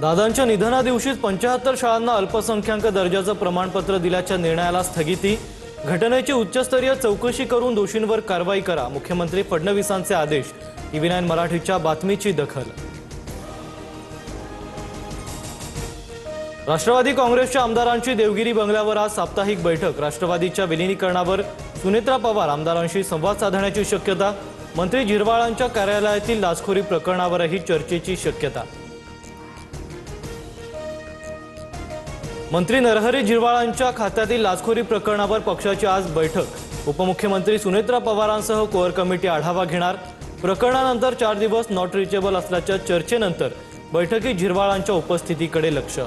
दादांच्या निधनादिवशीच 75 शाळांना अल्पसंख्याक दर्जाचं प्रमाणपत्र दिल्याच्या निर्णयाला स्थगिती। घटनेची उच्चस्तरीय चौकशी करून दोषींवर कारवाई करा, मुख्यमंत्री फडणवीसांचे आदेश। TV9 मराठीच्या बातमीची दखल। राष्ट्रवादी काँग्रेसच्या आमदारांची देवगिरी बंगल्यावर आज साप्ताहिक बैठक। राष्ट्रवादीच्या विलीनीकरणावर सुनेत्रा पवार आमदारांशी संवाद साधण्याची शक्यता। मंत्री झिरवाळांच्या कार्यालयातील लाचखोरी प्रकरणावरही चर्चेची शक्यता। मंत्री नरहरी झिरवाळांच्या खात्यातील लाचखोरी प्रकरणावर पक्षाची आज बैठक। उपमुख्यमंत्री सुनेत्रा पवारांसह कोअर कमिटी आढावा घेणार। प्रकरणानंतर 4 दिवस नॉट रिचेबल असल्याच्या चर्चेनंतर बैठकीत झिरवाळांच्या उपस्थितीकडे लक्ष।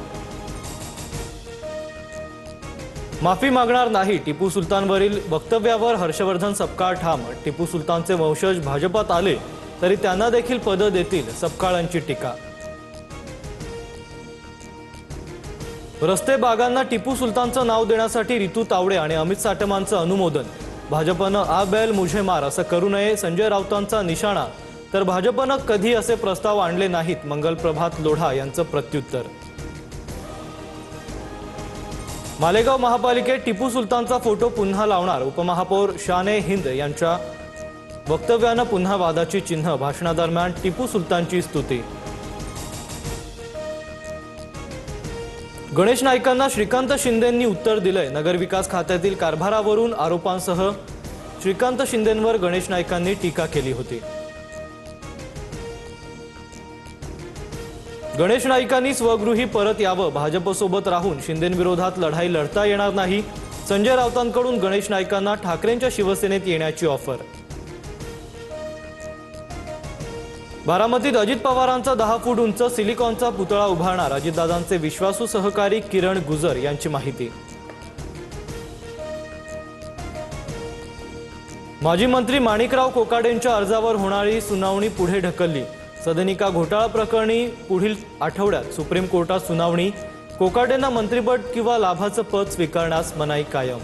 माफी मागणार नाही, टिपू सुलतानवरील वक्तव्यावर हर्षवर्धन सपकाळ ठाम। टिपू सुलतानचे वंशज भाजपात आले तरी त्यांना देखील पद देतील, सपकाळांची टीका। रस्ते बागांना टिपू सुलतानचं नाव देण्यासाठी रितू तावडे आणि अमित साटमांचं अनुमोदन। भाजपनं आ बैल मुझे मार असं करू नये, संजय राऊतांचा निशाणा। तर भाजपनं कधी असे प्रस्ताव आणले नाहीत, मंगलप्रभात लोढा यांचं प्रत्युत्तर। मालेगाव महापालिकेत टिपू सुलतानचा फोटो पुन्हा लावणार, उपमहापौर शाने हिंद यांच्या वक्तव्यानं पुन्हा वादाची चिन्ह। भाषणादरम्यान टिपू सुलतानची स्तुती। गणेश नाईकांना श्रीकांत शिंदेंनी उत्तर दिलंय। नगरविकास खात्यातील कारभारावरून आरोपांसह श्रीकांत शिंदेंवर गणेश नाईकांनी टीका केली होती। गणेश नाईकांनी स्वगृही परत यावं, भाजपसोबत राहून शिंदेंविरोधात लढाई लढता येणार नाही। संजय राऊतांकडून गणेश नाईकांना ठाकरेंच्या शिवसेनेत येण्याची ऑफर। बारामतीत अजित पवारांचा 10 फूट उंच सिलिकॉनचा पुतळा उभारणार, अजितदादांचे विश्वासू सहकारी किरण गुजर यांची माहिती। माजी मंत्री माणिकराव कोकाटेंच्या अर्जावर होणारी सुनावणी पुढे ढकलली। सदनिका घोटाळा प्रकरणी पुढील आठवड्यात सुप्रीम कोर्टात सुनावणी। कोकाटेंना मंत्रिपद किंवा लाभाचं पद स्वीकारण्यास मनाई कायम।